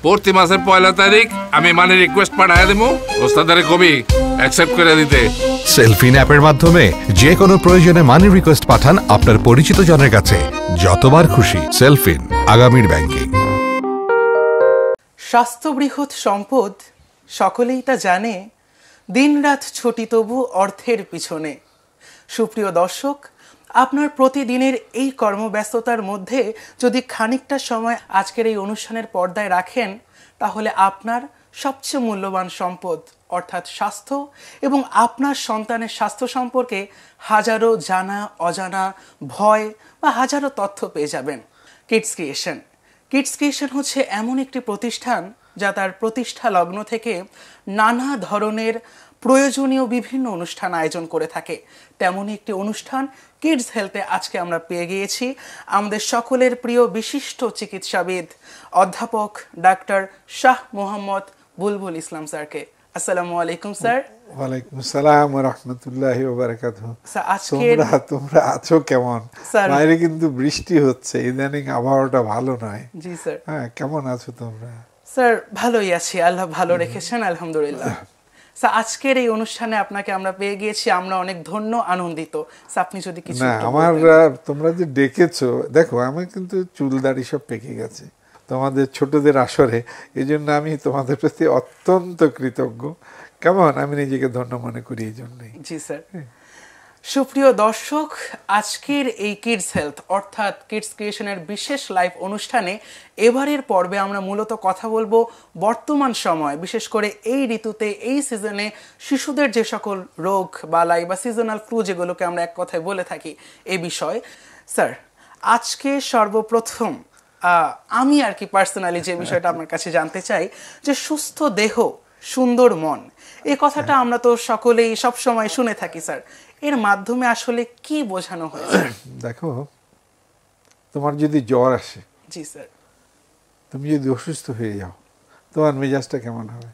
প্রতি মাসের 1 তারিখ আমি মানি রিকোয়েস্ট পাঠায় দেবো, ওস্তাদারে কবি অ্যাকসেপ্ট করে দিতে। সেলফিন অ্যাপের মাধ্যমে যে কোনো প্রয়োজনে মানি রিকোয়েস্ট পাঠান আপনার পরিচিত জনের কাছে, যতবার খুশি। সেলফিন, আগামীর ব্যাংকিং। স্বাস্থ্য বৃহৎ সম্পদ, সকলেই তা জানে। দিনরাত ছুটি তবু অর্থের পিছনে। সুপ্রিয় দর্শক, আপনার প্রতিদিনের এই কর্মব্যস্ততার মধ্যে যদি খানিকটা সময় আজকের এই অনুষ্ঠানের পর্দায় রাখেন, তাহলে আপনার সবচেয়ে মূল্যবান সম্পদ অর্থাৎ স্বাস্থ্য এবং আপনার সন্তানের স্বাস্থ্য সম্পর্কে হাজারো জানা অজানা ভয় বা হাজারো তথ্য পেয়ে যাবেন। কিডস ক্রিয়েশন হচ্ছে এমন একটি প্রতিষ্ঠান যা তার প্রতিষ্ঠা লগ্ন থেকে নানা ধরনের প্রয়োজনীয় বিভিন্ন অনুষ্ঠান আয়োজন করে থাকে। তেমনই একটি অনুষ্ঠান কিডস হেলথে আজকে আমরা পেয়ে গিয়েছি আমাদের সকলের প্রিয় বিশিষ্ট চিকিৎসাবিদ অধ্যাপক ডাক্তার শাহ মোহাম্মদ বুলবুল ইসলাম স্যারকে। আসসালামু আলাইকুম স্যার। ওয়ালাইকুম আসসালাম ওয়া রাহমাতুল্লাহি ওয়া বারাকাতুহু। তোমরা আছো কেমন? বাইরে কিন্তু বৃষ্টি হচ্ছে, ইদানিং আবহাওয়াটা ভালো নয়। জি স্যার। হ্যাঁ, কেমন আছো তোমরা? স্যার ভালোই আছি, আল্লাহ ভালো রেখেছেন, আলহামদুলিল্লাহ। স্যার আজকের এই অনুষ্ঠানে আপনাকে আমরা পেয়ে গিয়েছি, আমরা অনেক ধন্য আনন্দিত। স্যার আপনি যদি কিছু না, আমার তোমরা যে ডেকেছো, দেখো আমি কিন্তু চুল দাড়ি সব পেকে গেছে তোমাদের ছোটদের আসরে, এই জন্য আমি তোমাদের প্রতি অত্যন্ত কৃতজ্ঞ। কেমন, আমি নিজেকে ধন্য মনে করি এই জন্যই। জি স্যার। সুপ্রিয় দর্শক, আজকের এই কিডস হেলথ অর্থাৎ কিডস ক্রিয়েশনের বিশেষ লাইভ অনুষ্ঠানে এবারের পর্বে আমরা মূলত কথা বলবো বর্তমান সময়, বিশেষ করে এই ঋতুতে এই সিজনে শিশুদের যে সকল রোগ বালাই বা সিজনাল ফ্লু যেগুলোকে আমরা এক কথায় বলে থাকি এই বিষয়। স্যার আজকে সর্বপ্রথম আমি আর কি পার্সোনালি যে বিষয়টা আপনার কাছে জানতে চাই যে সুস্থ দেহ সুন্দর মন, এই কথাটা আমরা তো সকলেই সব সময় শুনে থাকি স্যার, এর মাধ্যমে আসলে কি বোঝানো হয়েছে? দেখো, তোমার যদি জ্বর আসে, জি স্যার, তুমি যদি অসুস্থ হয়ে যাও, তোমার মেজাজটা কেমন হবে?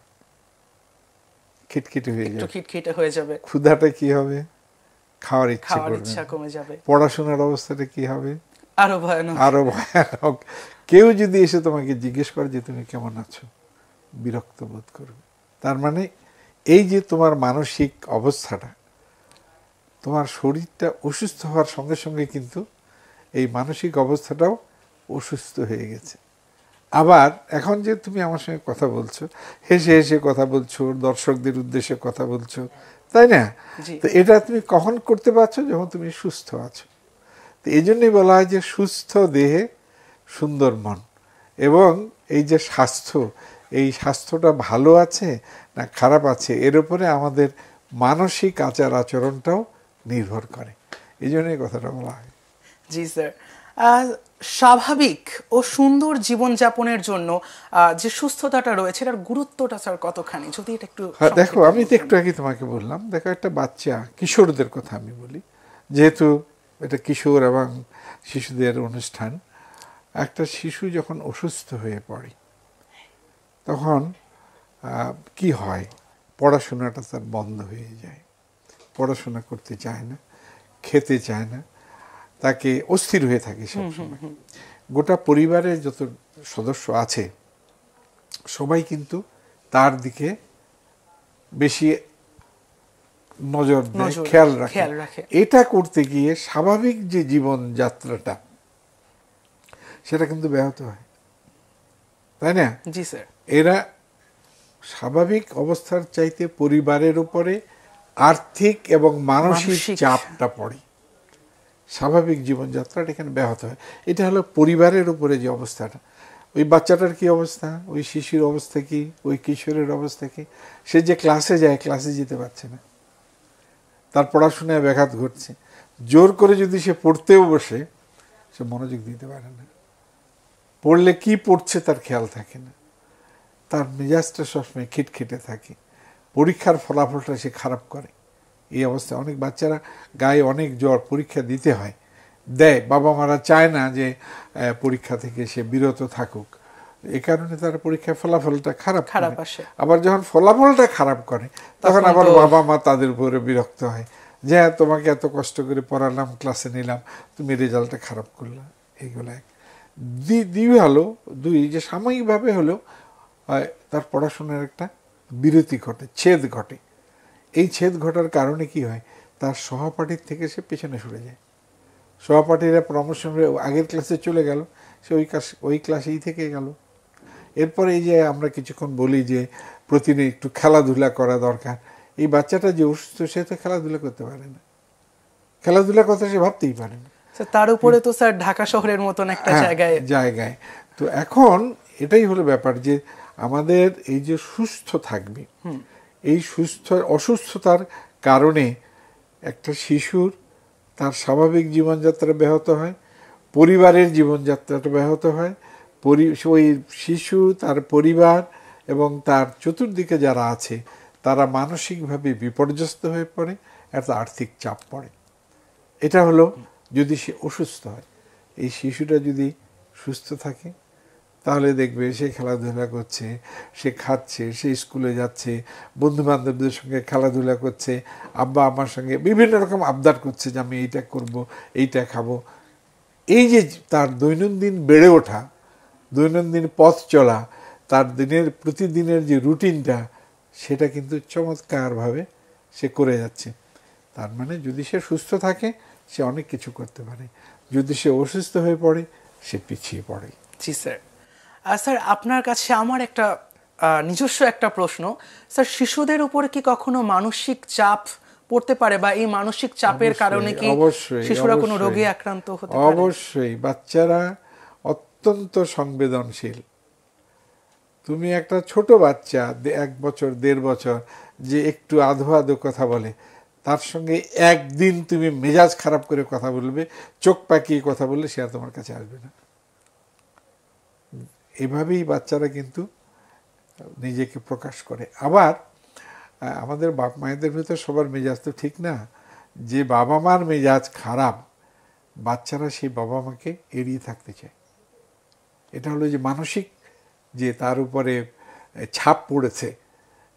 খিটখিটে হয়ে যাবে, খিটখিটে হয়ে যাবে। ক্ষুধাটা কি হবে? খাওয়ার ইচ্ছা কমে যাবে। পড়াশোনার অবস্থাটা কি হবে? আরো ভয়ানক। কেউ যদি এসে তোমাকে জিজ্ঞেস করে যে তুমি কেমন আছো, বিরক্ত বোধ করবে। তার মানে এই যে তোমার মানসিক অবস্থাটা, তোমার শরীরটা অসুস্থ হওয়ার সঙ্গে সঙ্গে কিন্তু এই মানসিক অবস্থাটাও অসুস্থ হয়ে গেছে। আবার এখন যে তুমি আমার সঙ্গে কথা বলছো, হেসে হেসে কথা বলছো, দর্শকদের উদ্দেশ্যে কথা বলছো, তাই না? তো এটা তুমি কখন করতে পারছো? যখন তুমি সুস্থ আছো। তো এই জন্যই বলা হয় যে সুস্থ দেহে সুন্দর মন। এবং এই যে স্বাস্থ্য, এই স্বাস্থ্যটা ভালো আছে না খারাপ আছে, এর উপরে আমাদের মানসিক আচার আচরণটাও নির্ভর করে। এই জন্যই কথাটা বলা হয়। জি স্যার। স্বাভাবিক ও সুন্দর জীবনযাপনের জন্য যে সুস্থতাটা রয়েছে, এটার গুরুত্বটা স্যার কতখানি, যদি এটা একটু। দেখো, আমি তো একটু আগে তোমাকে বললাম, দেখো একটা বাচ্চা, কিশোরদের কথা আমি বলি, যেহেতু এটা কিশোর এবং শিশুদের অনুষ্ঠান। একটা শিশু যখন অসুস্থ হয়ে পড়ে, তখন কি হয়? পড়াশোনাটা তার বন্ধ হয়ে যায়, পড়াশোনা করতে চায় না, খেতে চায় না, তাকে অস্থির হয়ে থাকে সবসময়। গোটা পরিবারের যত সদস্য আছে সবাই কিন্তু তার দিকে বেশি নজর দেয়, খেয়াল রাখে। এটা করতে গিয়ে স্বাভাবিক যে জীবনযাত্রাটা, সেটা কিন্তু ব্যাহত হয়, তাই না? জি স্যার। এরা স্বাভাবিক অবস্থার চাইতে পরিবারের উপরে আর্থিক এবং মানসিক চাপটা পড়ে, স্বাভাবিক জীবনযাত্রাটা এখানে ব্যাহত হয়। এটা হলো পরিবারের উপরে যে অবস্থাটা। ওই বাচ্চাটার কি অবস্থা, ওই শিশুর অবস্থা কি, ওই কিশোরের অবস্থা কি? সে যে ক্লাসে যায়, ক্লাসে যেতে পারছে না, তার পড়াশোনায় ব্যাঘাত ঘটছে। জোর করে যদি সে পড়তেও বসে, সে মনোযোগ দিতে পারে না, পড়লে কি পড়ছে তার খেয়াল থাকে না, তার মেজাজটা সবসময় খিটখিটে থাকে, পরীক্ষার ফলাফলটা সে খারাপ করে। এই অবস্থায় অনেক বাচ্চারা গায়ে অনেক জ্বর, পরীক্ষা দিতে হয়, দেয়, বাবা মারা চায় না যে পরীক্ষা থেকে সে বিরত থাকুক, এ কারণে তার পরীক্ষার ফলাফলটা খারাপ আসে। আবার যখন ফলাফলটা খারাপ করে, তখন আবার বাবা মা তাদের উপরে বিরক্ত হয় যে তোমাকে এত কষ্ট করে পড়ালাম, ক্লাসে নিলাম, তুমি রেজাল্টটা খারাপ করলা। এইগুলো দুই যে সাময়িকভাবে হলেও হয় তার পড়াশোনার একটা বিরতি ঘটে, ছেদ ঘটে। এই ছেদ ঘটার কারণে কি হয়, তার সহপাঠীর থেকে সে পেছনে সরে যায়। সহপাঠীরা প্রমোশন হয়ে আগের ক্লাসে চলে গেল, সে ওই ক্লাসেই থেকে গেল। এরপরে এই যে আমরা কিছুক্ষণ বলি যে প্রতিদিন একটু খেলাধুলা করা দরকার, এই বাচ্চাটা যে অসুস্থ সে তো খেলাধুলা করতে পারে না, খেলাধুলার কথা সে ভাবতেই পারে না। তার উপরে তো স্যার ঢাকা শহরের মতন একটা জায়গায়। তো এখন এটাই হলো ব্যাপার যে আমাদের এই যে সুস্থ থাকবে, এই অসুস্থতার কারণে একটা শিশুর তার স্বাভাবিক জীবনযাত্রা ব্যাহত হয়, পরিবারের জীবনযাত্রাটা ব্যাহত হয়, ওই শিশু, তার পরিবার এবং তার চতুর্দিকে যারা আছে তারা মানসিকভাবে বিপর্যস্ত হয়ে পড়ে, একটা আর্থিক চাপ পড়ে। এটা হলো যদি সে অসুস্থ হয়। এই শিশুটা যদি সুস্থ থাকে তাহলে দেখবে সে খেলাধুলা করছে, সে খাচ্ছে, সে স্কুলে যাচ্ছে, বন্ধু বান্ধবদের সঙ্গে খেলাধুলা করছে, আব্বা আমার সঙ্গে বিভিন্ন রকম আবদার করছে যে আমি এইটা করব, এইটা খাবো। এই যে তার দৈনন্দিন বেড়ে ওঠা, দৈনন্দিন পথ চলা, তার প্রতিদিনের যে রুটিনটা, সেটা কিন্তু চমৎকারভাবে সে করে যাচ্ছে। তার মানে যদি সে সুস্থ থাকে সে অনেক কিছু করতে পারে, যদি সে অসুস্থ হয়ে পড়ে সে পিছিয়ে পড়ে। জি স্যার। স্যার আপনার কাছে আমার একটা নিজস্ব একটা প্রশ্ন, স্যার শিশুদের উপর কি কখনো মানসিক চাপ পড়তে পারে, বা এই মানসিক চাপের কারণে কি শিশুরা কোনো রোগে আক্রান্ত হতে পারে? অবশ্যই। বাচ্চারা অত্যন্ত সংবেদনশীল। তুমি একটা ছোট বাচ্চা 1 বছর 1.5 বছর যে একটু আধো আধো কথা বলে, তার সঙ্গে একদিন তুমি মেজাজ খারাপ করে কথা বলবে, চোখ পাকিয়ে কথা বললে সে আর তোমার কাছে আসবে না। এভাবেই বাচ্চারা কিন্তু নিজেকে প্রকাশ করে। আবার আমাদের বাপ মায়েদের ভিতর সবার মেজাজ তো ঠিক না, যে বাবা মার মেজাজ খারাপ বাচ্চারা সেই বাবা মাকে এড়িয়ে থাকতে চায়। এটা হলো যে মানসিক যে তার উপরে ছাপ পড়েছে,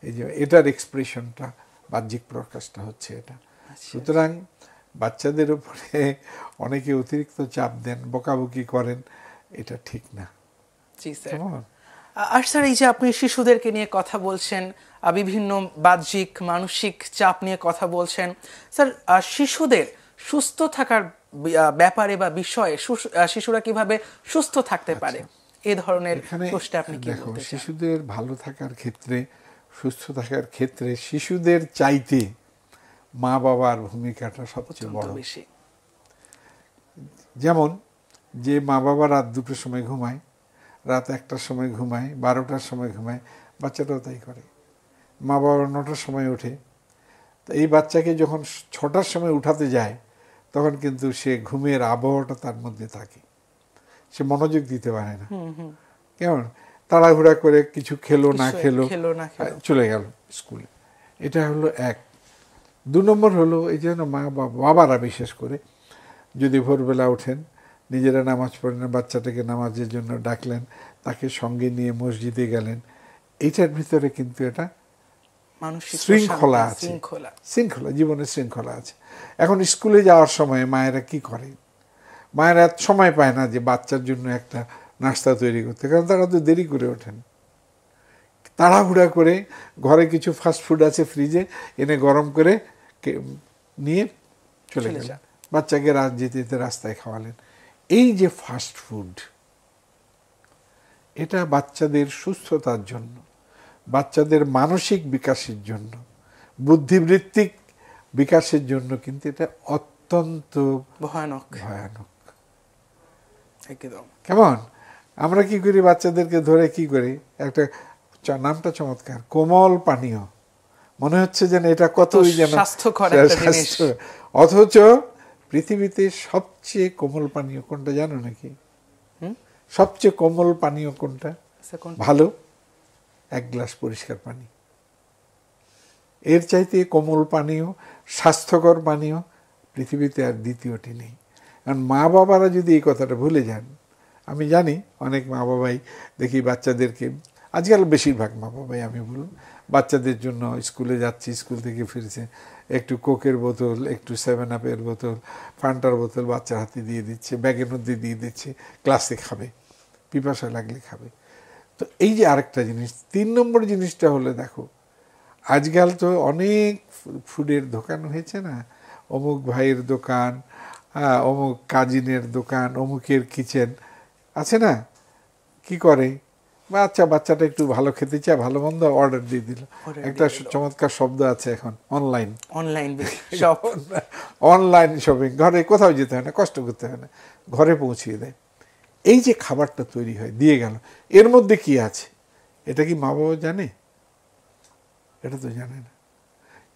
এই যে এটার এক্সপ্রেশনটা, বাহ্যিক প্রকাশটা হচ্ছে এটা। সুতরাং বাচ্চাদের উপরে অনেকে অতিরিক্ত চাপ দেন, বকাবকি করেন, এটা ঠিক না। জি স্যার। আর স্যার এই যে আপনি শিশুদেরকে নিয়ে কথা বলছেন, বিভিন্ন বাহ্যিক মানসিক চাপ নিয়ে কথা বলছেন, স্যার শিশুদের সুস্থ থাকার ব্যাপারে বা বিষয়ে শিশুরা কিভাবে সুস্থ থাকতে পারে, এই ধরনের প্রশ্ন আপনি কি বলতে চান? শিশুদের ভালো থাকার ক্ষেত্রে, সুস্থ থাকার ক্ষেত্রে শিশুদের চাইতে মা বাবার ভূমিকাটা সবচেয়ে বড় বেশি। যেমন যে মা বাবা রাত 2টার সময় ঘুমায়, রাত 1টার সময় ঘুমায়, 12টার সময় ঘুমায়, বাচ্চাটাও তাই করে। মা বাবা 9টার সময় ওঠে, তো এই বাচ্চাকে যখন 6টার সময় উঠাতে যায় তখন কিন্তু সে ঘুমের আবহাওয়াটা তার মধ্যে থাকে, সে মনোযোগ দিতে পারে না। কেমন তাড়াহুড়া করে কিছু খেলো না খেলো চলে গেল স্কুলে। এটা হলো 1। 2 নম্বর হলো এই জন্য বাবারা বিশেষ করে যদি ভোরবেলা ওঠেন, নিজেরা নামাজ পড়েন, বাচ্চাটাকে নামাজের জন্য ডাকলেন, তাকে সঙ্গে নিয়ে মসজিদে গেলেন, এইটার ভিতরে কিন্তু এটা শৃঙ্খলা আছে, শৃঙ্খলা, জীবনের শৃঙ্খলা আছে। এখন স্কুলে যাওয়ার সময় মায়েরা কি করে, মায়েরা সময় পায় না যে বাচ্চার জন্য একটা নাস্তা তৈরি করতে, কারণ তারা তো দেরি করে ওঠেন। তাড়াহুড়া করে ঘরে কিছু ফাস্ট ফুড আছে ফ্রিজে, এনে গরম করে নিয়ে চলে গেলেন, বাচ্চাকে যেতে যেতে রাস্তায় খাওয়ালেন। এই যে ফাস্ট ফুড, এটা বাচ্চাদের সুস্থতার জন্য, বাচ্চাদের মানসিক বিকাশের জন্য, বুদ্ধিবৃত্তিক বিকাশের জন্য কিন্তু এটা অত্যন্ত ভয়ানক। কেমন আমরা কি করি, বাচ্চাদেরকে ধরে কি করি, একটা নামটা চমৎকার, কোমল পানীয়, মনে হচ্ছে যেন এটা কতই যেন স্বাস্থ্যকর, অথচ পৃথিবীতে সবচেয়ে কোমল পানীয় কোনটা জানো নাকি? সবচেয়ে কোমল পানীয় কোনটা? ভালো 1 গ্লাস পরিষ্কার পানি। এর চাইতে কোমল পানীয়, স্বাস্থ্যকর পানীয় পৃথিবীতে আর দ্বিতীয়টি নেই। কারণ মা বাবারা যদি এই কথাটা ভুলে যান, আমি জানি অনেক মা বাবাই দেখি বাচ্চাদেরকে, আজকাল বেশিরভাগ মা বাবাই আমি বলুন, বাচ্চাদের জন্য স্কুলে যাচ্ছি, স্কুল থেকে ফিরছে, একটু কোকের বোতল, একটু 7 আপের বোতল, ফান্টার বোতল বাচ্চার হাতে দিয়ে দিচ্ছে, ব্যাগের মধ্যে দিয়ে দিচ্ছে, ক্লাসে খাবে, পিপাসা লাগলে খাবে। তো এই যে আরেকটা জিনিস, 3 নম্বর জিনিসটা হলে দেখো, আজকাল তো অনেক ফুডের দোকান হয়েছে না, অমুক ভাইয়ের দোকান, অমুক কাজিনের দোকান, অমুকের কিচেন আছে না, কি করে বাচ্চাটা একটু ভালো খেতে চায়, ভালো মন্দ অর্ডার দিয়ে দিল। একটা চমৎকার শব্দ আছে এখন, অনলাইন অনলাইন শপিং। ঘরে কোথাও যেতে হয় না, কষ্ট করতে হয় না, ঘরে পৌঁছিয়ে দেয়। এই যে খাবারটা তৈরি হয় দিয়ে গেল, এর মধ্যে কি আছে এটা কি মা বাবা জানে? এটা তো জানে না।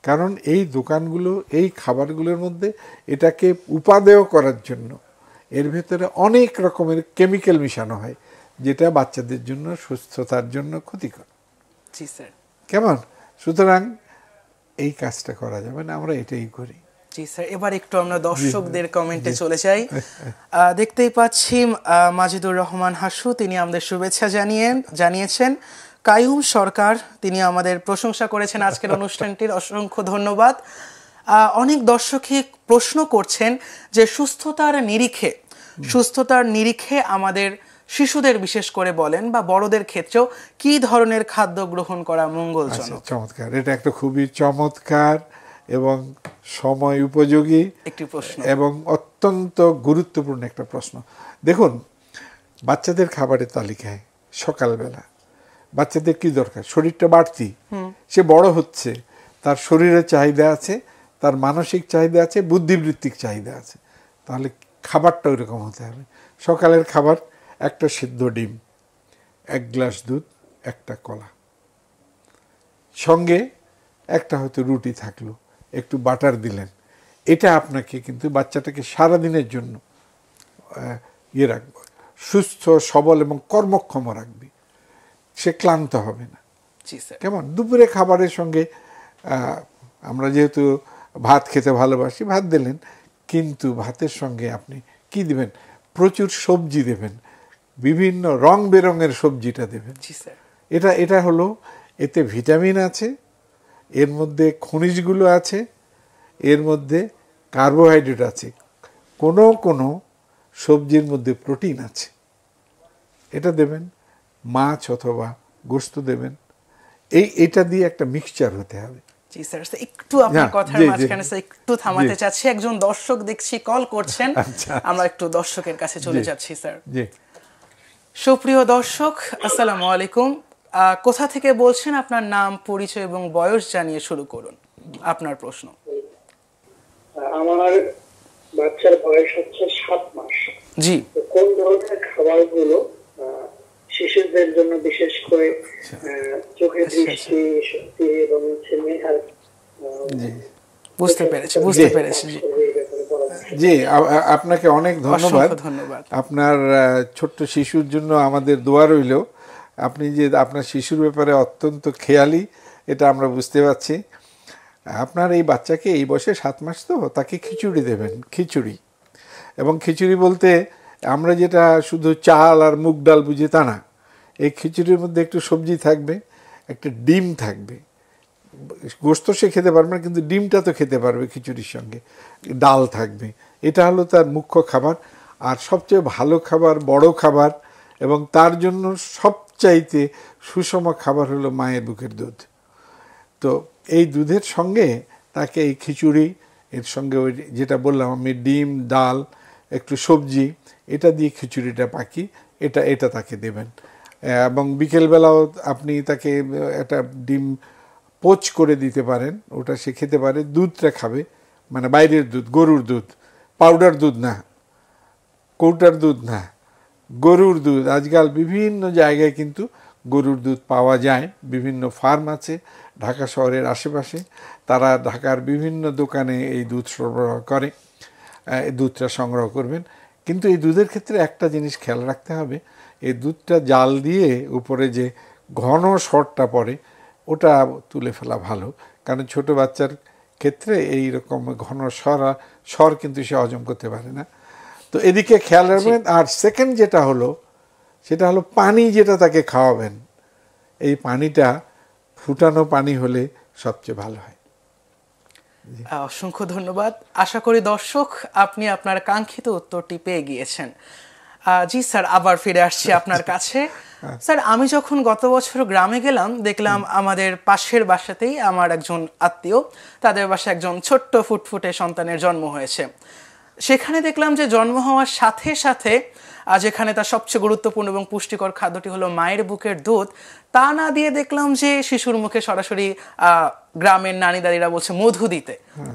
কারণ এই দোকানগুলো এই খাবারগুলোর মধ্যে এটাকে উপাদেয় করার জন্য এর ভেতরে অনেক রকমের কেমিক্যাল মিশানো হয়, যেটা বাচ্চাদের জন্য সুস্থতার জন্য ক্ষতিকর। জি স্যার। কেমন? সুতরাং এই কাজটা করা যাবে না, আমরা এটাই করি। জি স্যার। এবার একটু আমরা দর্শকদের কমেন্টে চলে যাই। দেখতেই পাচ্ছি মাজিদুর রহমান হাসু, তিনি আমাদের শুভেচ্ছা জানিয়েছেন। কায়ুম সরকার, তিনি আমাদের প্রশংসা করেছেন আজকের অনুষ্ঠানটির, অসংখ্য ধন্যবাদ। অনেক দর্শকই প্রশ্ন করছেন যে সুস্থতার নিরিখে আমাদের শিশুদের বিশেষ করে বলেন বা বড়দের ক্ষেত্রেও কি ধরনের খাদ্য গ্রহণ করা মঙ্গলজনক? চমৎকার, এটা একটা খুবই চমৎকার এবং সময় উপযোগী একটি প্রশ্ন এবং অত্যন্ত গুরুত্বপূর্ণ একটা প্রশ্ন। দেখুন, বাচ্চাদের খাবারের তালিকায় সকালবেলা বাচ্চাদের কি দরকার? শরীরটা বাড়তি, সে বড় হচ্ছে, তার শরীরের চাহিদা আছে, তার মানসিক চাহিদা আছে, বুদ্ধিবৃত্তিক চাহিদা আছে, তাহলে খাবারটা ওইরকম হতে হবে। সকালের খাবার একটা সিদ্ধ ডিম, 1 গ্লাস দুধ, একটা কলা, সঙ্গে একটা হয়তো রুটি থাকলো, একটু বাটার দিলেন। এটা আপনাকে কিন্তু বাচ্চাটাকে সারাদিনের জন্য রাখবে, সুস্থ সবল এবং কর্মক্ষম রাখবে, সে ক্লান্ত হবে না। কেমন? দুপুরে খাবারের সঙ্গে আমরা যেহেতু ভাত খেতে ভালোবাসি, ভাত দিলেন, কিন্তু ভাতের সঙ্গে আপনি কি দিবেন? প্রচুর সবজি দেবেন, বিভিন্ন রং বেরঙের সবজিটা দেবেন। এটা হলো, এতে ভিটামিন আছে, এর মধ্যে খনিজগুলো আছে, এর মধ্যে কার্বোহাইড্রেট আছে, কোনো সবজির মধ্যে প্রোটিন আছে, এটা দেবেন। মাছ অথবা গোশত দেবেন। এটা দিয়ে একটা মিক্সচার হতে হবে। জি স্যার, একটু আপনার কথার মাঝখানে একটু থামাতে চাচ্ছি, একজন দর্শক দেখছি কল করছেন, আমরা একটু দর্শকের কাছে চলে যাচ্ছি স্যার। জি, সুপ্রিয় দর্শক, আসসালামু আলাইকুম। কোথা থেকে বলছেন? আপনার নাম, পরিচয় এবং বয়স জানিয়ে শুরু করুন আপনার প্রশ্ন। আমার বাচ্চার বয়স হচ্ছে 7 মাস। জি। কোন ধরনের খাবারগুলো শিশুদের জন্য বিশেষ করে চোখের দৃষ্টি শক্তি এবং মেধার? বুঝতে পেরেছি। জি, আপনাকে অনেক ধন্যবাদ। আপনার ছোট্ট শিশুর জন্য আমাদের দোয়া রইল। আপনি যে আপনার শিশুর ব্যাপারে অত্যন্ত খেয়ালি, এটা আমরা বুঝতে পারছি। আপনার এই বাচ্চাকে এই বয়সে 7 মাস, তো তাকে খিচুড়ি দেবেন, খিচুড়ি। এবং খিচুড়ি বলতে আমরা যেটা শুধু চাল আর মুগ ডাল বুঝি তা না, এই খিচুড়ির মধ্যে একটু সবজি থাকবে, একটা ডিম থাকবে। গোশত সে খেতে পারবে না, কিন্তু ডিমটা তো খেতে পারবে খিচুড়ির সঙ্গে, ডাল থাকবে। এটা হলো তার মুখ্য খাবার। আর সবচেয়ে ভালো খাবার, বড় খাবার এবং তার জন্য সবচাইতে সুষম খাবার হলো মায়ের বুকের দুধ। তো এই দুধের সঙ্গে তাকে এই খিচুড়ি, এর সঙ্গে ওই যেটা বললাম আমি, ডিম, ডাল, একটু সবজি, এটা দিয়ে খিচুড়িটা পাকি, এটা তাকে দেবেন। এবং বিকেলবেলাও আপনি তাকে একটা ডিম পোচ করে দিতে পারেন, ওটা সে খেতে পারে। দুধটা খাবে, মানে বাইরের দুধ, গরুর দুধ, পাউডার দুধ না, কৌটার দুধ না, গরুর দুধ। আজকাল বিভিন্ন জায়গায় কিন্তু গরুর দুধ পাওয়া যায়, বিভিন্ন ফার্ম আছে ঢাকা শহরের আশেপাশে, তারা ঢাকার বিভিন্ন দোকানে এই দুধ সরবরাহ করে। এই দুধটা সংগ্রহ করবেন। কিন্তু এই দুধের ক্ষেত্রে একটা জিনিস খেয়াল রাখতে হবে, এই দুধটা জাল দিয়ে উপরে যে ঘন সরটা পড়ে ওটা তুলে ফেলা ভালো, কারণ ছোট বাচ্চার ক্ষেত্রে এই রকম ঘন সর কিন্তু সে হজম করতে পারে না। তো এদিকে খেয়াল রাখবেন। আর সেকেন্ড যেটা হলো, সেটা হলো পানি যেটা তাকে খাওয়াবেন, এই পানিটা ফুটানো পানি হলে সবচেয়ে ভালো হয়। অসংখ্য ধন্যবাদ। আশা করি দর্শক আপনি আপনার কাঙ্ক্ষিত উত্তরটি পেয়ে গিয়েছেন। জি স্যার, আবার ফিরে আসছি আপনার কাছে। স্যার আমি যখন গত বছর গ্রামে গেলাম দেখলাম আমাদের পাশের বাসাতেই আমার একজন আত্মীয়, তাদের বাসায় একজন ছোট্ট ফুটফুটে সন্তানের জন্ম হয়েছে। সেখানে দেখলাম যে জন্ম হওয়ার সাথে সাথে যেখানে তার সবচেয়ে গুরুত্বপূর্ণ এবং পুষ্টিকর খাদ্যটি হলো মায়ের বুকের দুধ, তা না দিয়ে দেখলাম যে শিশুর মুখে সরাসরি গ্রামের নানি দাদিরা বলছে মধু দিতে।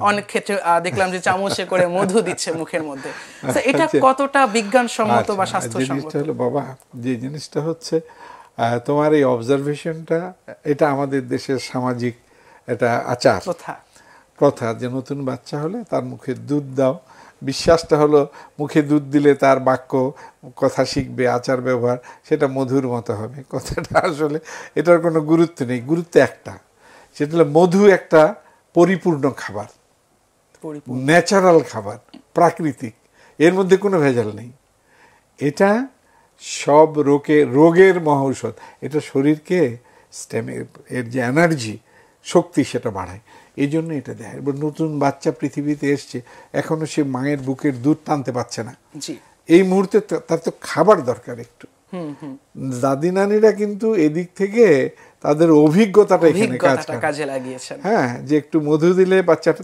অনেক ক্ষেত্রে দেখলাম যে চামচে করে মধু দিচ্ছে মুখের মধ্যে। তো এটা কতটা বিজ্ঞানসম্মত বা স্বাস্থ্যসম্মত? হলো বাবা, যে জিনিসটা হচ্ছে তোমার এই অবজারভেশনটা, এটা আমাদের দেশের সামাজিক এটা আচার প্রথা, যে নতুন বাচ্চা হলে তার মুখে দুধ দাও। বিশ্বাসটা হলো মুখে দুধ দিলে তার বাক্য কথা শিখবে, আচার ব্যবহার সেটা মধুর মতো হবে। কথাটা আসলে এটার কোনো গুরুত্ব নেই। গুরুত্ব একটা, সেটা হলো মধু একটা পরিপূর্ণ খাবার, ন্যাচারাল খাবার, প্রাকৃতিক, এর মধ্যে কোনো ভেজাল নেই। এটা সব রোগের মহৌষধ। এটা শরীরকে এর যে এনার্জি, শক্তি সেটা বাড়ায়, এই জন্য এটা দেয়। এবার নতুন বাচ্চা পৃথিবীতে এসছে, এখনো সে মায়ের বুকের দুধ টানতে পারছে না, এই মুহূর্তে তার তো খাবার দরকার একটু। দাদি নানিরা কিন্তু এদিক থেকে তাদের অভিজ্ঞতাটা এখানে কাজে লাগিয়েছেন। হ্যাঁ, যে একটু মধু দিলে বাচ্চাটা,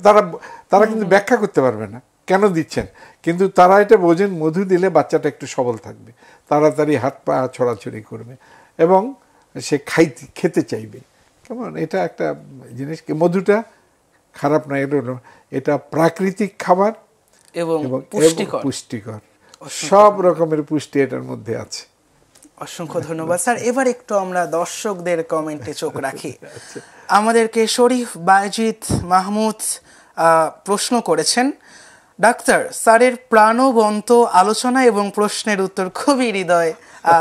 তারা কিন্তু ব্যাখ্যা করতে পারবে না কেন দিচ্ছেন, কিন্তু তারা এটা বোঝেন মধু দিলে বাচ্চাটা একটু সবল থাকবে, তাড়াতাড়ি হাত পা ছড়াছড়ি করবে এবং সে খেতে চাইবে। কেমন, এটা একটা জিনিস। মধুটা খারাপ না, এটা প্রাকৃতিক খাবার এবং পুষ্টিকর, সব রকমের পুষ্টি এটার মধ্যে আছে। অসংখ্য ধন্যবাদ স্যার। এবার একটু আমরা দর্শকদের কমেন্টে চোখ রাখি। আমাদেরকে শরীফ বায়েজিদ মাহমুদ প্রশ্ন করেছেন, ডাক্তার স্যারের প্রাণবন্ত আলোচনা এবং প্রশ্নের উত্তর খুবই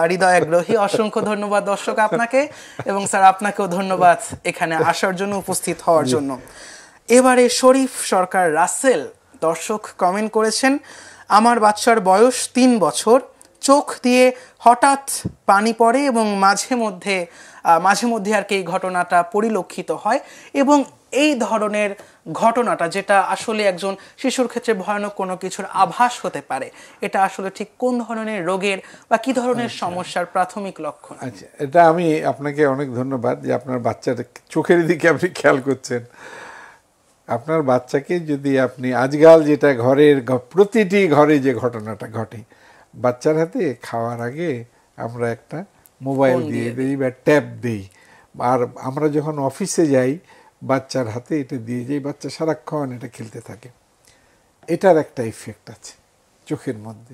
হৃদয়াগ্রহী। অসংখ্য ধন্যবাদ দর্শক আপনাকে, এবং স্যার আপনাকেও ধন্যবাদ এখানে আসার জন্য, উপস্থিত হওয়ার জন্য। এবারে শরীফ সরকার রাসেল দর্শক কমেন্ট করেছেন, আমার বাচ্চার বয়স 3 বছর, চোখ দিয়ে হঠাৎ পানি পড়ে এবং মাঝে মধ্যে আর কি এই ঘটনাটা পরিলক্ষিত হয়, এবং এই ধরনের ঘটনাটা, যেটা আসলে একজন শিশুর ক্ষেত্রে ভয়ানক কোনো কিছুর আভাস হতে পারে, এটা আসলে ঠিক কোন ধরনের রোগের বা কি ধরনের সমস্যার প্রাথমিক লক্ষণ? আচ্ছা, এটা আমি আপনাকে অনেক ধন্যবাদ যে আপনার বাচ্চার চোখের দিকে আপনি খেয়াল করছেন। আপনার বাচ্চাকে যদি আপনি আজকাল যেটা প্রতিটি ঘরে যে ঘটনাটা ঘটে, বাচ্চার হাতে খাওয়ার আগে আমরা একটা মোবাইল দিয়ে দিই বা ট্যাব দিই, আর আমরা যখন অফিসে যাই বাচ্চার হাতে এটা দিয়ে যাই, বাচ্চা সারাক্ষণ এটা খেলতে থাকে। এটার একটা ইফেক্ট আছে চোখের মধ্যে,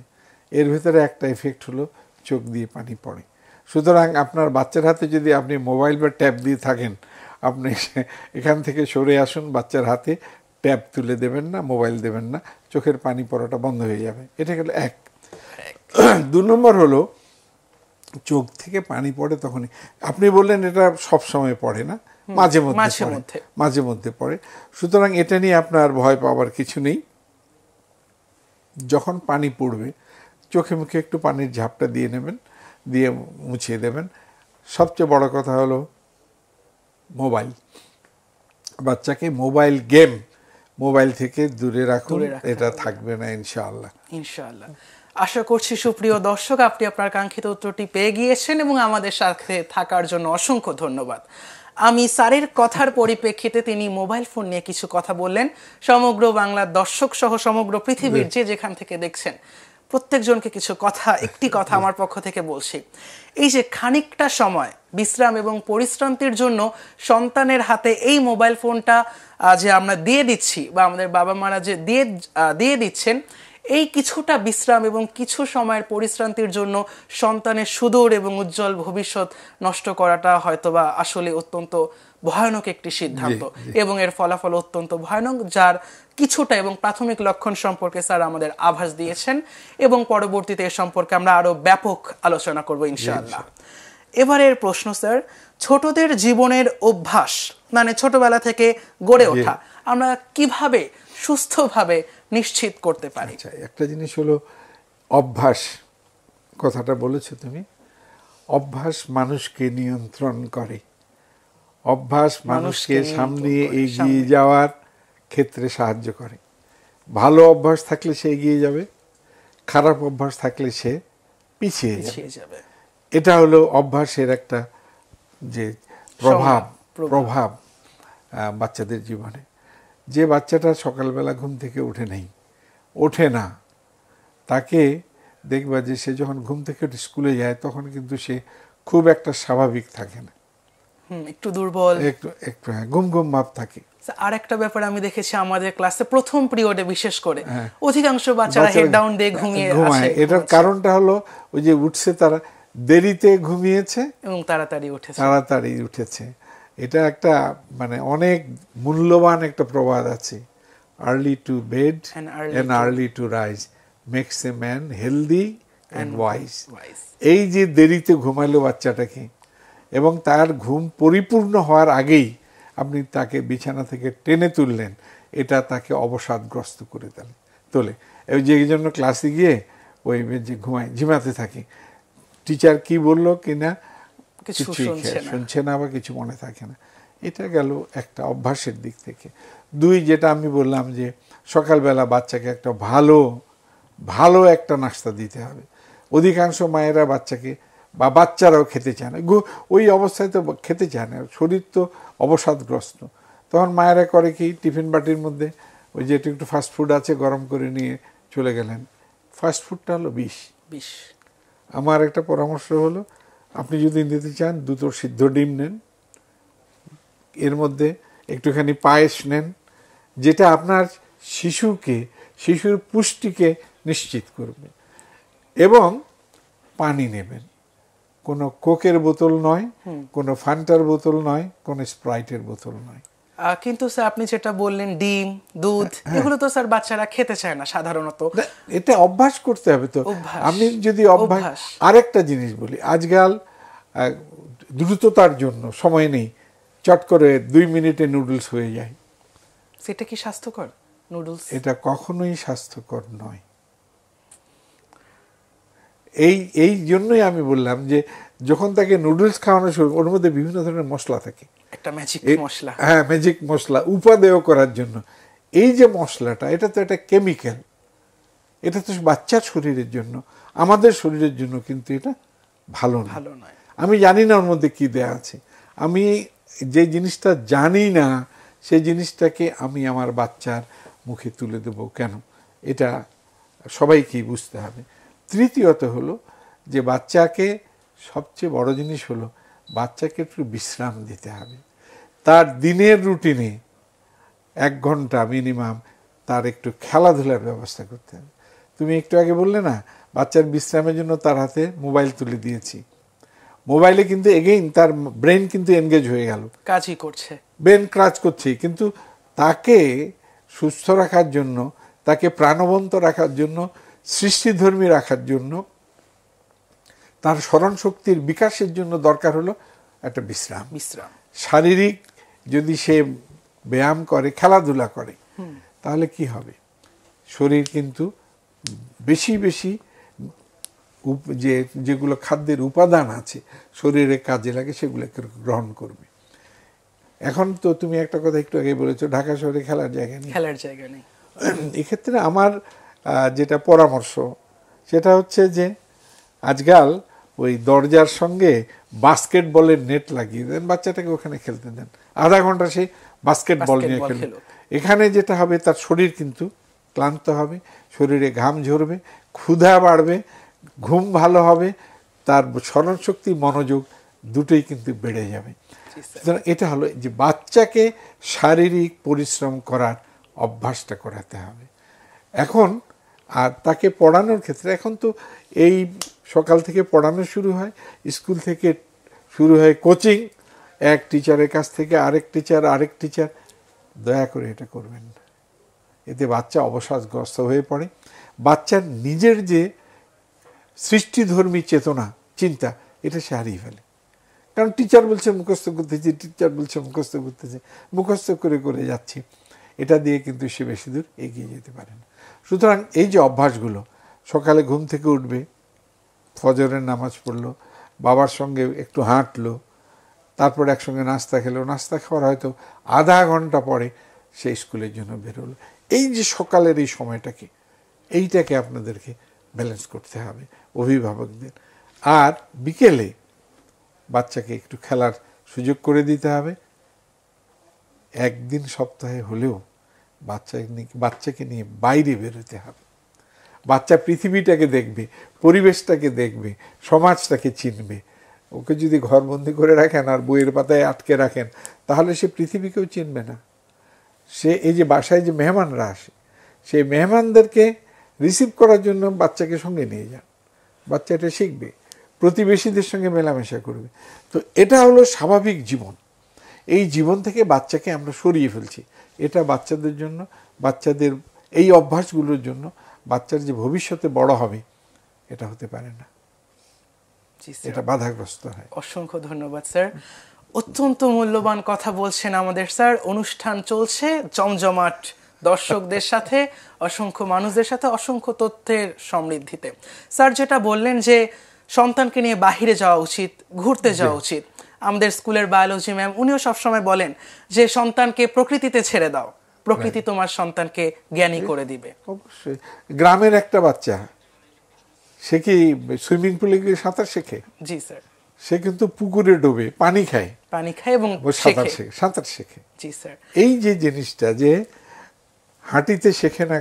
এর ভেতরে একটা ইফেক্ট হলো চোখ দিয়ে পানি পড়ে। সুতরাং আপনার বাচ্চার হাতে যদি আপনি মোবাইল বা ট্যাব দিয়ে থাকেন, আপনি এখান থেকে সরে আসুন, বাচ্চার হাতে ট্যাব তুলে দেবেন না, মোবাইল দেবেন না, চোখের পানি পড়াটা বন্ধ হয়ে যাবে। এটা গেল এক। 2 নম্বর হলো, চোখ থেকে পানি পড়ে তখনই, আপনি বললেন এটা সব সময় পড়ে না, মাঝে মধ্যে পড়ে। সুতরাং এটা নিয়ে আপনার ভয় পাওয়ার কিছু নেই। যখন পানি পড়বে চোখে মুখে একটু পানির ঝাপটা দিয়ে নেবেন, দিয়ে মুছিয়ে দেবেন। সবচেয়ে বড় কথা হলো মোবাইল, বাচ্চাকে মোবাইল থেকে দূরে রাখুন, এটা থাকবে না ইনশাআল্লাহ। আশা করছি সুপ্রিয় দর্শক আপনি আপনার কাঙ্ক্ষিত উত্তরটি পেয়ে গিয়েছেন, এবং আমাদের সাথে থাকার জন্য অসংখ্য ধন্যবাদ। আমি স্যারের কথার পরিপ্রেক্ষিতে তিনি মোবাইল ফোন নিয়ে কিছু কথা বললেন। সমগ্র বাংলার দর্শক সহ সমগ্র পৃথিবীর যে যেখান থেকে দেখছেন প্রত্যেকজনকে একটি কথা আমার পক্ষ থেকে বলছি, এই যে খানিকটা সময় বিশ্রাম এবং পরিশ্রান্তির জন্য সন্তানের হাতে এই মোবাইল ফোনটা যে আমরা দিয়ে দিচ্ছি, বা আমাদের বাবা মারা যে দিয়ে দিচ্ছেন, এই কিছুটা বিশ্রাম এবং কিছু সময়ের পরিশ্রান্তির জন্য সন্তানের সুদূর এবং উজ্জ্বল ভবিষ্যৎ নষ্ট করাটা হয়তোবা আসলে অত্যন্ত ভয়ানক একটি সিদ্ধান্ত, এবং এর ফলাফল অত্যন্ত ভয়ানক, যার কিছুটা এবং প্রাথমিক লক্ষণ সম্পর্কে স্যার আমাদের আভাস দিয়েছেন, এবং পরবর্তীতে এ সম্পর্কে আমরা আরো ব্যাপক আলোচনা করব ইনশাআল্লাহ। এবারের প্রশ্ন স্যার, ছোটদের জীবনের অভ্যাস, মানে ছোটবেলা থেকে গড়ে ওঠা, আমরা কিভাবে সুস্থভাবে নিশ্চিত করতে পারি? একটা জিনিস হলো অভ্যাস, কথাটা বলেছো তুমি। অভ্যাস মানুষকে নিয়ন্ত্রণ করে, অভ্যাস মানুষকে সামনে এগিয়ে যাওয়ার ক্ষেত্রে সাহায্য করে। ভালো অভ্যাস থাকলে সে এগিয়ে যাবে, খারাপ অভ্যাস থাকলে সে পিছিয়ে যাবে। এটা হলো অভ্যাসের একটা যে প্রভাব বাচ্চাদের জীবনে। যে বাচ্চাটা সকালবেলা ঘুম থেকে ওঠে না, তাকে দেখবা যে সে যখন ঘুম থেকে স্কুলে যায় তখন কিন্তু সে খুব একটা স্বাভাবিক থাকে না, একটু দুর্বল, একটু ঘুম ঘুম ভাব থাকে। আর একটা ব্যাপার আমি দেখেছি আমাদের ক্লাসে প্রথম পিরিয়ডে বিশেষ করে অধিকাংশ বাচ্চারা হেড ডাউন দিয়ে ঘুমায়। এটার কারণটা হলো ওই যে উঠছে, তারা দেরিতে ঘুমিয়েছে এবং তাড়াতাড়ি উঠেছে। এটা একটা মানে অনেক মূল্যবান একটা প্রবাদ আছে, early to bed and early to rise makes a man healthy and wise. এই যে দেরিতে ঘুমাইলো বাচ্চাটাকে এবং তার ঘুম পরিপূর্ণ হওয়ার আগেই আপনি তাকে বিছানা থেকে টেনে তুললেন, এটা তাকে অবসাদগ্রস্ত করে তোলে। এই যে জন্য ক্লাসে গিয়ে ওই যে ঝিমাতে থাকে, টিচার কি বললো কিনা কিছুই শুনছে না বা কিছু মনে থাকে না। এটা গেল একটা অভ্যাসের দিক থেকে। দুই, যেটা আমি বললাম যে সকালবেলা বাচ্চাকে একটা ভালো একটা নাস্তা দিতে হবে। অধিকাংশ মায়েরা বাচ্চারাও খেতে চায় না, ওই অবস্থায় তো খেতে চায় না, শরীর তো অবসাদগ্রস্ত। তখন মায়েরা করে কি, টিফিন বাটির মধ্যে ওই যে একটু ফাস্ট ফুড আছে গরম করে নিয়ে চলে গেলেন। ফাস্ট ফুডটা হলো বিষ। আমার একটা পরামর্শ হলো, আপনি যদি নিতে চান 2টো সিদ্ধ ডিম নেন, এর মধ্যে একটুখানি পায়েস নেন, যেটা আপনার শিশুর পুষ্টিকে নিশ্চিত করবে, এবং পানি নেবেন। কোনো কোকের বোতল নয়, কোনো ফান্টার বোতল নয়, কোনো স্প্রাইটের বোতল নয়। কিন্তু স্যার আপনি যেটা বললেন ডিম, দুধ, এগুলো তো স্যার বাচ্চারা খেতে চায় না সাধারণত। এটা অভ্যাস করতে হবে। তো আমি যদি অভ্যাস, আরেকটা জিনিস বলি, আজকাল দ্রুততার জন্য সময় নেই, চট করে 2 মিনিটে নুডলস হয়ে যায়। সেটা কি স্বাস্থ্যকর? নুডলস এটা কখনোই স্বাস্থ্যকর নয়। এই জন্যই আমি বললাম যে যখন তাকে নুডলস খাওয়ানো শুরু, ওর মধ্যে বিভিন্ন ধরনের মশলা থাকে, একটা ম্যাজিক মশলা, ম্যাজিক মশলা উপাদেয় করার জন্য। এই যে মশলাটা, এটা তো একটা কেমিক্যাল, এটা তো বাচ্চার শরীরের জন্য, আমাদের শরীরের জন্য কিন্তু এটা ভালো নয়। আমি জানি না ওর মধ্যে কি দেয়া আছে। আমি যে জিনিসটা জানি না সেই জিনিসটাকে আমি আমার বাচ্চার মুখে তুলে দেব কেন? এটা সবাইকেই বুঝতে হবে। তৃতীয়ত হলো যে বাচ্চাকে সবচেয়ে বড় জিনিস হলো বাচ্চাকে একটু বিশ্রাম দিতে হবে। তার দিনের রুটিনে 1 ঘন্টা মিনিমাম তার একটু খেলাধুলার ব্যবস্থা করতে হবে। তুমি একটু আগে বললে না, বাচ্চার বিশ্রামের জন্য তার হাতে মোবাইল তুলে দিয়েছি। মোবাইলে কিন্তু এগেইন তার ব্রেন কিন্তু এনগেজ হয়ে গেল, কাজই করছে, ব্রেন কাজ করছে, কিন্তু তাকে সুস্থ রাখার জন্য, তাকে প্রাণবন্ত রাখার জন্য, সৃষ্টিধর্মী রাখার জন্য, তার স্মরণ শক্তির বিকাশের জন্য দরকার হলো একটা বিশ্রাম। শারীরিক যদি সে ব্যায়াম করে, খেলাধুলা করে, তাহলে কি হবে? শরীর কিন্তু বেশি যেগুলো খাদ্যের উপাদান আছে শরীরে কাজে লাগে সেগুলোকে গ্রহণ করবে। এখন তো তুমি একটা কথা একটু আগে বলেছো, ঢাকা শহরে খেলার জায়গা নেই। এক্ষেত্রে আমার যেটা পরামর্শ সেটা হচ্ছে যে আজকাল ওই দরজার সঙ্গে বাস্কেটবলের নেট লাগিয়ে দেন, বাচ্চাটাকে ওখানে খেলতে দেন, আধা ঘন্টা সে বাস্কেটবল নিয়ে খেলবে। এখানে যেটা হবে, তার শরীর কিন্তু ক্লান্ত হবে, শরীরে ঘাম ঝরবে, ক্ষুধা বাড়বে, ঘুম ভালো হবে, তার স্মরণশক্তি, মনোযোগ দুটোই কিন্তু বেড়ে যাবে। এটা হলো যে বাচ্চাকে শারীরিক পরিশ্রম করার অভ্যাসটা করাতে হবে। এখন আর তাকে পড়ানোর ক্ষেত্রে, এখন তো এই সকাল থেকে পড়ানো শুরু হয়, স্কুল থেকে শুরু হয় কোচিং, এক টিচারের কাছ থেকে আরেক টিচার। দয়া করে এটা করবেন না, এতে বাচ্চা অবসাদগ্রস্ত হয়ে পড়ে। বাচ্চার নিজের যে সৃষ্টিধর্মী চেতনা, চিন্তা, এটা সে হারিয়ে ফেলে। কারণ টিচার বলছে মুখস্থ করতেছে, মুখস্থ করে যাচ্ছি, এটা দিয়ে কিন্তু সে বেশি দূর এগিয়ে যেতে পারে না। সুতরাং এই যে অভ্যাসগুলো, সকালে ঘুম থেকে উঠবে, ফজরের নামাজ পড়লো, বাবার সঙ্গে একটু হাঁটলো, তারপর একসঙ্গে নাস্তা খেলো, নাস্তা খাওয়ার হয়তো আধা ঘন্টা পরে সে স্কুলের জন্য বেরোলো। এই যে সকালের এই সময়টাকে, এইটাকে আপনাদেরকে ব্যালেন্স করতে হবে অভিভাবকদের। আর বিকেলে বাচ্চাকে একটু খেলার সুযোগ করে দিতে হবে। একদিন সপ্তাহে হলেও বাচ্চাকে নিয়ে বাইরে বেরোতে হবে। বাচ্চা পৃথিবীটাকে দেখবে, পরিবেশটাকে দেখবে, সমাজটাকে চিনবে। ওকে যদি ঘরবন্দি করে রাখেন আর বইয়ের পাতায় আটকে রাখেন, তাহলে সে পৃথিবীকেও চিনবে না। সে এই যে বাসায় যে মেহমানরা আসে, সেই মেহমানদেরকে রিসিভ করার জন্য বাচ্চাকে সঙ্গে নিয়ে যান। বাচ্চাটা শিখবে, প্রতিবেশীদের সঙ্গে মেলামেশা করবে। তো এটা হলো স্বাভাবিক জীবন। এই জীবন থেকে বাচ্চাকে আমরা সরিয়ে ফেলছি। এটা বাচ্চাদের জন্য, বাচ্চাদের এই অভ্যাসগুলোর জন্য বাচ্চার যে ভবিষ্যতে বড় হবে, এটা হতে পারে না, এটা বাধাগ্রস্ত হয়। অসংখ্য ধন্যবাদ স্যার, অত্যন্ত মূল্যবান কথা বলছেন আমাদের স্যার। অনুষ্ঠান চলছে জমজমাট দর্শকদের সাথে, অসংখ্য মানুষদের সাথে, অসংখ্য তথ্যের সমৃদ্ধিতে। স্যার যেটা বললেন যে সন্তানকে নিয়ে বাহিরে যাওয়া উচিত, ঘুরতে যাওয়া উচিত, আমাদের স্কুলের বায়োলজি ম্যাম উনিও সবসময় বলেন যে সন্তানকে প্রকৃতিতে ছেড়ে দাও, প্রকৃতি তোমার সন্তানকে জ্ঞানী করে দিবে। অবশ্যই। গ্রামের একটা বাচ্চা, সে কি সুইমিং পুলে গিয়ে সাঁতার শেখে? জি স্যার। সে কিন্তু পুকুরে ডোবে, পানি খায় এবং সাঁতার শেখে। জি স্যার। এই যে জিনিসটা যে হাঁটিতে শেখে না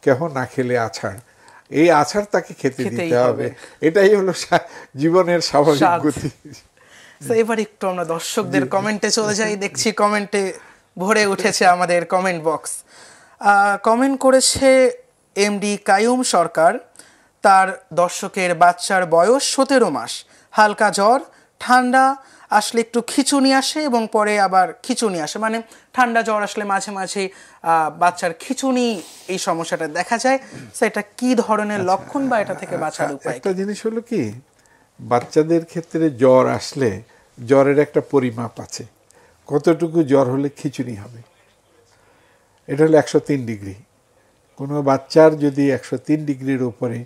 কেহ না খেলে আছাড়, এই আছাড় তাকে খেতে দিতে হবে। এটাই হলো জীবনের স্বাভাবিক গতি। এবার একটু আমরা দর্শকদের কমেন্টে চলে যাই। দেখছি কমেন্টে ভরে উঠেছে আমাদের কমেন্ট বক্স। কমেন্ট করেছে এমডি কাইয়ুম সরকার। তার দর্শকের বাচ্চার বয়স 17 মাস, হালকা জ্বর, ঠান্ডা আসলে একটু খিঁচুনি আসে এবং পরে আবার খিঁচুনি আসে, মানে ঠান্ডা জ্বর আসলে মাঝে মাঝে বাচ্চার খিঁচুনি, এই সমস্যাটা দেখা যায়। সেটা কি ধরনের লক্ষণ বা এটা থেকে বাঁচার উপায়? একটা জিনিস হলো কি, বাচ্চাদের ক্ষেত্রে জ্বর আসলে জ্বরের একটা পরিমাপ আছে। কতটুকু জ্বর হলে খিঁচুনি হবে, এটা হলো 103 ডিগ্রি। কোনো বাচ্চার যদি 103 ডিগ্রির উপরে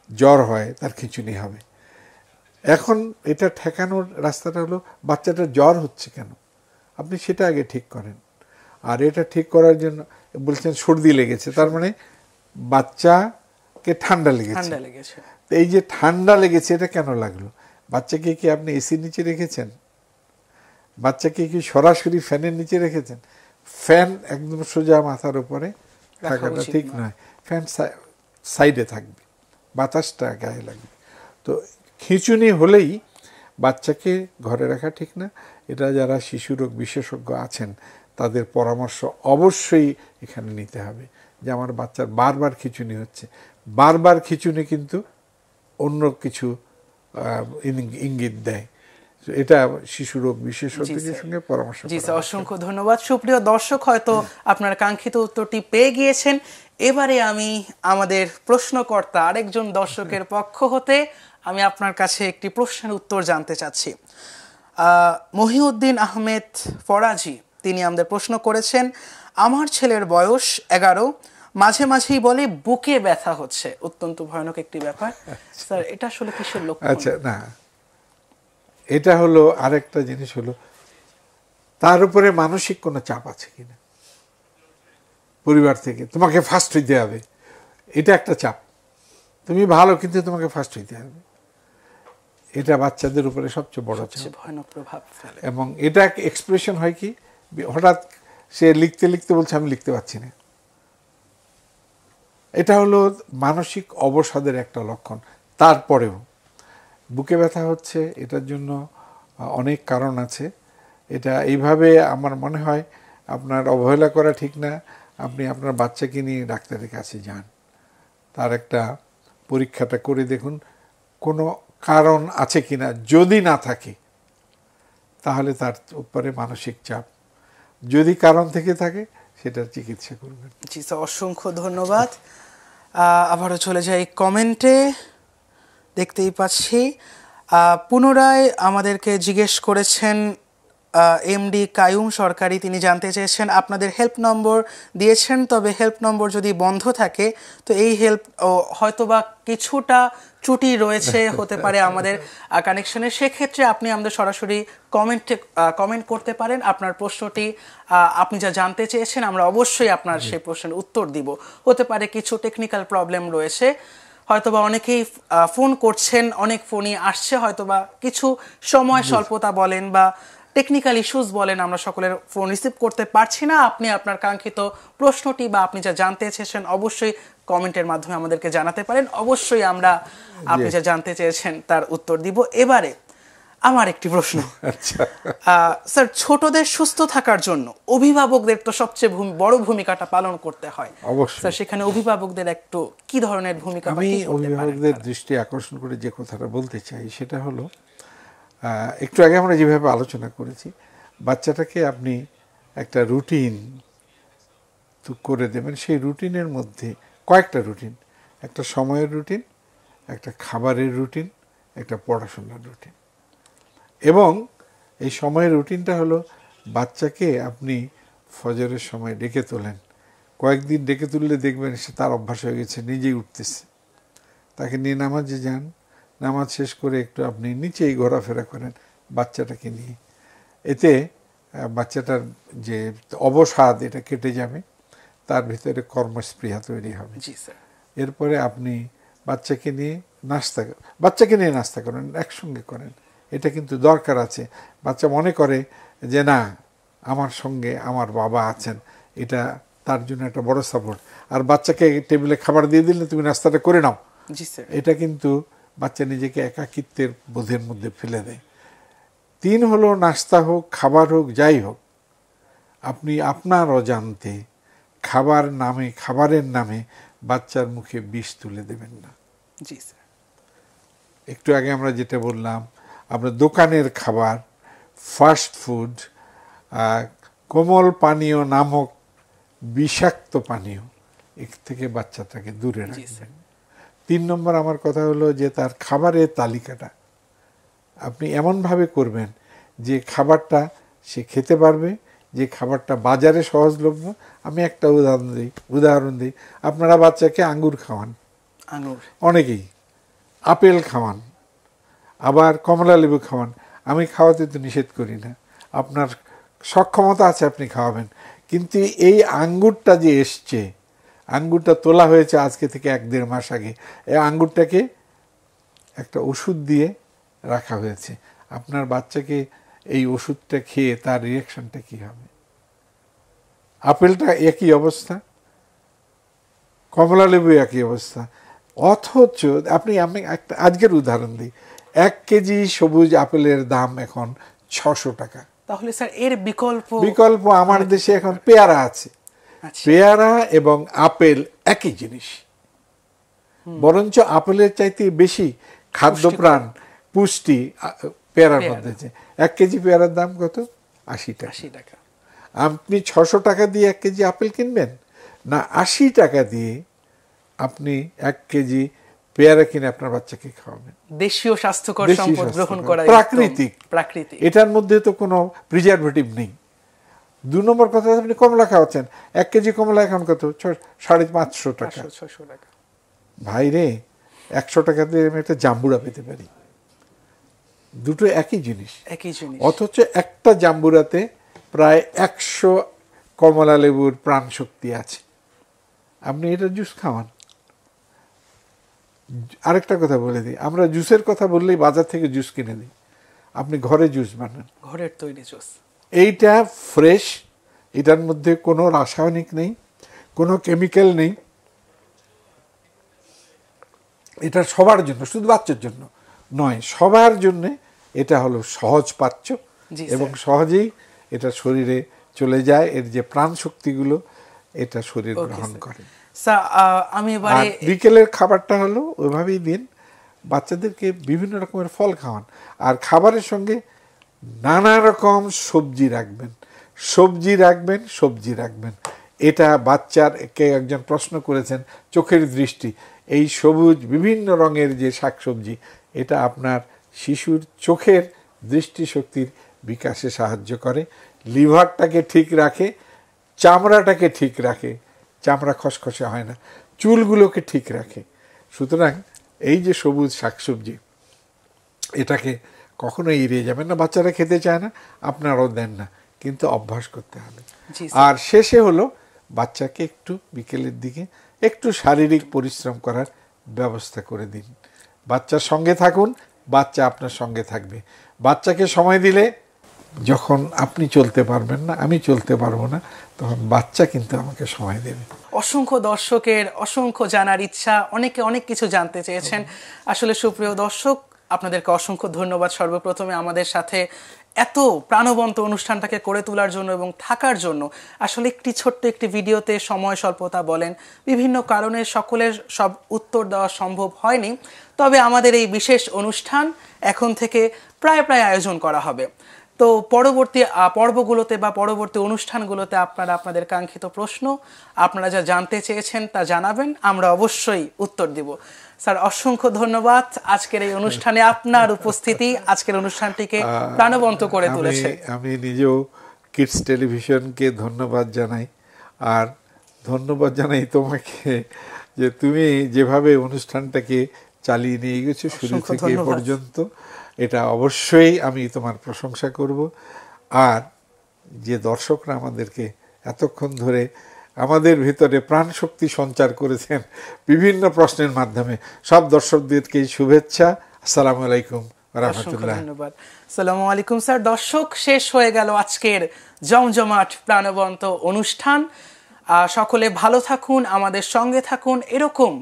জ্বর হয়, তার খিঁচুনি হবে। এখন এটা ঠেকানোর রাস্তাটা হলো, বাচ্চাটার জ্বর হচ্ছে কেন, আপনি সেটা আগে ঠিক করেন। আর এটা ঠিক করার জন্য বলছেন সর্দি লেগেছে, তার মানে বাচ্চাকে ঠান্ডা লেগেছে। এই যে ঠান্ডা লেগেছে, এটা কেন লাগলো? বাচ্চাকে কি আপনি এসির নিচে রেখেছেন? বাচ্চাকে কি সরাসরি ফ্যানের নিচে রেখেছেন? ফ্যান একদম সোজা মাথার উপরে থাকাটা ঠিক নয়, ফ্যান সাইডে থাকবে, বাতাসটা গায়ে লাগবে। তো খিঁচুনি হলেই বাচ্চাকে ঘরে রাখা ঠিক না। এটা যারা শিশু রোগ বিশেষজ্ঞ আছেন, তাদের পরামর্শ অবশ্যই এখানে নিতে হবে যে আমার বাচ্চার বারবার খিঁচুনি হচ্ছে। বারবার খিঁচুনি কিন্তু অন্য কিছু ইঙ্গিত দেয়। এটা শিশু রোগ বিশেষজ্ঞদের সঙ্গে পরামর্শ। জি স্যার, অসংখ্য ধন্যবাদ। সুপ্রিয় দর্শক, হয়তো আপনার কাঙ্ক্ষিত উত্তরটি পেয়ে গিয়েছেন। এবারে আমি আমাদের প্রশ্নকর্তা আরেকজন দর্শকের পক্ষ হতে আমি আপনার কাছে একটি প্রশ্নের উত্তর জানতে চাচ্ছি। মহিউদ্দিন আহমেদ ফরাজি তিনি আমাদের প্রশ্ন করেছেন, আমার ছেলের বয়স 11, মাঝে মাঝেই বলে বুকে ব্যথা হচ্ছে। অত্যন্ত ভয়ানক একটি ব্যাপার স্যার, এটা আসলে কিসের লক্ষণ? আচ্ছা, না, এটা হলো আরেকটা জিনিস হলো, তার উপরে মানসিক কোনো চাপ আছে কিনা পরিবার থেকে, তোমাকে ফার্স্ট হইতে হবে, এটা একটা চাপ। তুমি ভালো কিন্তু তোমাকে ফার্স্ট হইতে হবে, এটা বাচ্চাদের উপরে সবচেয়ে বড় চাপ, ভয়ানক প্রভাব ফেলে। এবং এটা এক্সপ্রেশন হয় কি, হঠাৎ সে লিখতে লিখতে বলছে আমি লিখতে পারছি না, এটা হলো মানসিক অবসাদের একটা লক্ষণ। তারপরেও বুকে ব্যথা হচ্ছে, এটার জন্য অনেক কারণ আছে। এটা এইভাবে আমার মনে হয় আপনার অবহেলা করা ঠিক না। আপনি আপনার বাচ্চাকে নিয়ে ডাক্তারের কাছে যান, তার একটা পরীক্ষাটা করে দেখুন কোনো কারণ আছে কিনা। যদি না থাকে তাহলে তার উপরে মানসিক চাপ, যদি কারণ থেকে থাকে সেটার চিকিৎসা করবেন। জি স্যার, অসংখ্য ধন্যবাদ। আবারও চলে যাই কমেন্টে। দেখতেই পাচ্ছি পুনরায় আমাদেরকে জিজ্ঞেস করেছেন এমডি কাইয়ুম সরকারি। তিনি জানতে চেয়েছেন আপনাদের হেল্প নম্বর দিয়েছেন, তবে হেল্প নম্বর যদি বন্ধ থাকে তো এই হেল্প হয়তোবা কিছুটা ত্রুটি রয়েছে হতে পারে আমাদের কানেকশনে, সেক্ষেত্রে আপনি আমাদের সরাসরি কমেন্ট করতে পারেন। আপনার প্রশ্নটি আপনি যা জানতে চেয়েছেন আমরা অবশ্যই আপনার সেই প্রশ্নের উত্তর দিব। হতে পারে কিছু টেকনিক্যাল প্রবলেম রয়েছে, হয়তোবা অনেকেই ফোন করছেন, অনেক ফোনই আসছে, হয়তোবা কিছু সময় স্বল্পতা বলেন বা টেকনিক্যাল ইস্যুস বলেন, আমরা সকলের ফোন রিসিভ করতে পারছি না। আপনি আপনার কাঙ্ক্ষিত প্রশ্নটি বা আপনি যা জানতে চেয়েছেন অবশ্যই কমেন্টের মাধ্যমে আমাদেরকে জানাতে পারেন। অবশ্যই আমরা আপনি যা জানতে চেয়েছেন তার উত্তর দিব। এবারে আমার একটি প্রশ্ন, স্যার, ছোটদের সুস্থ থাকার জন্য অভিভাবকদের তো সবচেয়ে বড় ভূমিকাটা পালন করতে হয়, অবশ্যই স্যার, সেখানে অভিভাবকদের একটু কি ধরনের ভূমিকা? আমি অভিভাবকদের দৃষ্টি আকর্ষণ করে যে কথাটা বলতে চাই সেটা হলো, একটু আগে আমরা যেভাবে আলোচনা করেছি, বাচ্চাটাকে আপনি একটা রুটিন করে দেবেন। সেই রুটিনের মধ্যে কয়েকটা রুটিন, একটা সময়ের রুটিন, একটা খাবারের রুটিন, একটা পড়াশোনার রুটিন। এবং এই সময়ের রুটিনটা হলো, বাচ্চাকে আপনি ফজরের সময় ডেকে তোলেন, কয়েকদিন ডেকে তুললে দেখবেন সে তার অভ্যাস হয়ে গেছে, নিজেই উঠতেছে। তাকে নিয়ে নামাজে যান, নামাজ শেষ করে একটু আপনি নিচেই ঘোরাফেরা করেন বাচ্চাটাকে নিয়ে। এতে বাচ্চাটার যে অবসাদ এটা কেটে যাবে, তার ভিতরে কর্মস্পৃহা তৈরি হবে। এরপরে আপনি বাচ্চাকে নিয়ে নাস্তা করেন, একসঙ্গে করেন। এটা কিন্তু দরকার আছে। বাচ্চা মনে করে যে না, আমার সঙ্গে আমার বাবা আছেন, এটা তার জন্য একটা বড় সাপোর্ট। আর বাচ্চাকে টেবিলে খাবার দিয়ে দিলে তুমি নাস্তাটা করে নাও, এটা কিন্তু বাচ্চা নিজেকে একাকিত্বের বোধের মধ্যে ফেলে দেয়। 3 হলো, নাস্তা হোক, খাবার হোক, যাই হোক, আপনি আপনার অজান্তে খাবারের নামে বাচ্চার মুখে বিষ তুলে দেবেন না। জি স্যার। একটু আগে আমরা যেটা বললাম, আপনার দোকানের খাবার, ফাস্ট ফুড, কোমল পানীয় নামক বিষাক্ত পানীয়, এর থেকে বাচ্চাটাকে দূরে রাখবেন। 3 নম্বর আমার কথা হলো যে তার খাবারের তালিকাটা আপনি এমনভাবে করবেন যে খাবারটা সে খেতে পারবে, যে খাবারটা বাজারে সহজলভ্য। আমি একটা উদাহরণ দিই। আপনারা বাচ্চাকে আঙ্গুর খাওয়ান, অনেকেই আপেল খাওয়ান, আবার কমলা লেবু খাওয়ান। আমি খাওয়াতে তো নিষেধ করি না, আপনার সক্ষমতা আছে আপনি খাওয়াবেন। কিন্তু এই আঙ্গুরটা যে এসছে, আঙ্গুরটা তোলা হয়েছে আজকে থেকে 1-1.5 মাস আগে, এই আঙ্গুরটাকে একটা ওষুধ দিয়ে রাখা হয়েছে। আপনার বাচ্চাকে এই ওষুধটা খেয়ে তার রিয়াকশনটা কি হবে? আপেলটা একই অবস্থা, কমলা লেবু একই অবস্থা। অথচ আমি একটা আজকের উদাহরণ দিই, 1 কেজি সবুজ আপেলের দাম এখন 600 টাকা। তাহলে স্যার এর বিকল্প আমার দেশে এখন পেয়ারা আছে। পেয়ারা এবং আপেল একই জিনিস, বরঞ্চ আপেলের চাইতে বেশি খাদ্যপ্রাণ, পুষ্টি পেয়ারার মধ্যে আছে। 1 কেজি পেয়ারার দাম কত? 80 টাকা। আপনি 600 টাকা দিয়ে 1 কেজি আপেল কিনবেন না 80 টাকা দিয়ে আপনি 1 কেজি পেয়ারা কিনে আপনার বাচ্চাকে খাওয়াবেন? দেশীয় স্বাস্থ্যকর সম্পদ গ্রহণ করা, প্রাকৃতিক। এটার মধ্যে তো কোনো প্রিজারভেটিভ নেই। 2 নম্বর কথা, আপনি কমলা খাওয়াচ্ছেন, 1 কেজি কমলা এখন কত? 550 টাকা। ভাই রে, 100 টাকা দিয়ে আমি একটা জাম্বুরা পেতে পারি। দুটো একই জিনিস। অথচ একটা জাম্বুরাতে প্রায় 100 কমলা লেবুর প্রাণ শক্তি আছে। আপনি এটা জুস খাওয়ান। আরেকটা কথা বলে দিই, আমরা জুসের কথা বললেই বাজার থেকে জুস কিনে দিই। আপনি ঘরে জুস বানান, ঘরের তৈরি জুস। এইটা ফ্রেশ, এটার মধ্যে কোনো রাসায়নিক নেই, কোনো কেমিক্যাল নেই। এটা সবার জন্য, শুধু বাচ্চার জন্য নয়, সবার জন্য এটা হলো সহজ পাচ্য এবং সহজেই এটা শরীরে চলে যায়। এর যে প্রাণ শক্তিগুলো এটা শরীর গ্রহণ করে। আমি বিকেলের খাবারটা হলো ওইভাবেই দিন। বাচ্চাদেরকে বিভিন্ন রকমের ফল খাওয়ান, আর খাবারের সঙ্গে নানা রকম সবজি রাখবেন। এটা বাচ্চারকে একজন প্রশ্ন করেছেন, চোখের দৃষ্টি, এই সবুজ বিভিন্ন রঙের যে শাকসবজি, এটা আপনার শিশুর চোখের দৃষ্টিশক্তির বিকাশে সাহায্য করে, লিভারটাকে ঠিক রাখে, চামড়াটাকে ঠিক রাখে, চামড়া খসখসে হয় না, চুলগুলোকে ঠিক রাখে। সুতরাং এই যে সবুজ শাকসবজি, এটাকে কখনোই এড়িয়ে যাবেন না। বাচ্চারা খেতে চায় না, আপনারাও দেন না, কিন্তু অভ্যাস করতে হবে। আর শেষে হলো বাচ্চাকে একটু বিকেলের দিকে একটু শারীরিক পরিশ্রম করার ব্যবস্থা করে দিন। বাচ্চার সঙ্গে থাকুন, বাচ্চা আপনার সঙ্গে থাকবে। বাচ্চাকে সময় দিলে যখন আপনি চলতে পারবেন না, আমি চলতে পারবো না, তখন বাচ্চা কিন্তু আমাকে সময় দেবে। অসংখ্য দর্শকের অসংখ্য জানার ইচ্ছা, অনেকে অনেক কিছু জানতে চেয়েছেন। আসলে সুপ্রিয় দর্শক, আপনাদেরকে অসংখ্য ধন্যবাদ সর্বপ্রথমে আমাদের সাথে এত প্রাণবন্ত অনুষ্ঠানটাকে করে তোলার জন্য এবং থাকার জন্য। আসলে ছোট্ট একটি ভিডিওতে সময় স্বল্পতা বলেন, বিভিন্ন কারণে সকলের সব উত্তর দেওয়া সম্ভব হয়নি। তবে আমাদের এই বিশেষ অনুষ্ঠান এখন থেকে প্রায় আয়োজন করা হবে। তো পরবর্তী পর্বগুলোতে বা পরবর্তী অনুষ্ঠানগুলোতে আপনারা আপনাদের কাঙ্ক্ষিত প্রশ্ন, আপনারা যা জানতে চেয়েছেন তা জানাবেন, আমরা অবশ্যই উত্তর দিব। স্যার, অসংখ্য ধন্যবাদ। আজকের এই অনুষ্ঠানে আপনার উপস্থিতি আজকের অনুষ্ঠানটিকে প্রাণবন্ত করে তুলেছে। আমি নিজেও কিডস টেলিভিশনকে ধন্যবাদ জানাই, আর ধন্যবাদ জানাই তোমাকে যে তুমি যেভাবে অনুষ্ঠানটাকে চালিয়ে নিয়ে গেছো শুরু থেকে এ পর্যন্ত। এটা অবশ্যই আমি তোমার প্রশংসা করব। আর যে দর্শকরা আমাদেরকে এতক্ষণ ধরে আমাদের ভিতরে প্রাণ শক্তি সঞ্চার করেছেন বিভিন্ন প্রশ্নের মাধ্যমে, সব দর্শকদেরকে শুভেচ্ছা। আসসালামু আলাইকুম ওয়া রাহমাতুল্লাহ। ধন্যবাদ। আসসালামু আলাইকুম স্যার। দর্শক, শেষ হয়ে গেল আজকের জমজমাট প্রাণবন্ত অনুষ্ঠান। সকলে ভালো থাকুন, আমাদের সঙ্গে থাকুন। এরকম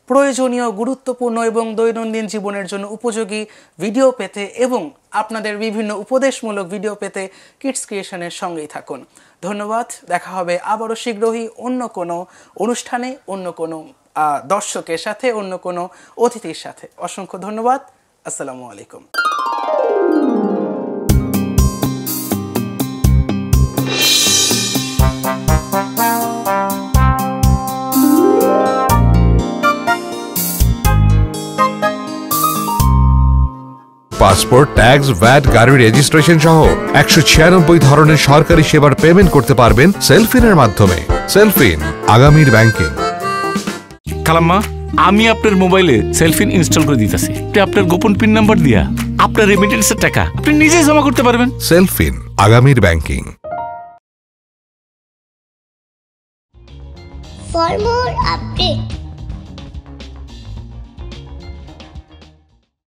প্রয়োজনীয়, গুরুত্বপূর্ণ এবং দৈনন্দিন জীবনের জন্য উপযোগী ভিডিও পেতে এবং আপনাদের বিভিন্ন উপদেশমূলক ভিডিও পেতে কিডস ক্রিয়েশনের সঙ্গেই থাকুন। ধন্যবাদ। দেখা হবে আবারও শীঘ্রই অন্য কোনো অনুষ্ঠানে, অন্য কোনো দর্শকের সাথে, অন্য কোনো অতিথির সাথে। অসংখ্য ধন্যবাদ। আসসালামু আলাইকুম। পাসপোর্ট, ট্যাক্স, ভ্যাট, গাড়ি রেজিস্ট্রেশন সহ 196 ধরনের সরকারি সেবার পেমেন্ট করতে পারবেন সেলফিনের মাধ্যমে। সেলফিন, আগামীর ব্যাংকিং। খালাম্মা, আমি আপনার মোবাইলে সেলফিন ইনস্টল করে দিতেছি। আপনার গোপন পিন নাম্বার দিয়া আপনার রেমিটেন্সের টাকা আপনি নিজেই জমা করতে পারবেন। সেলফিন, আগামীর ব্যাংকিং। For more updates,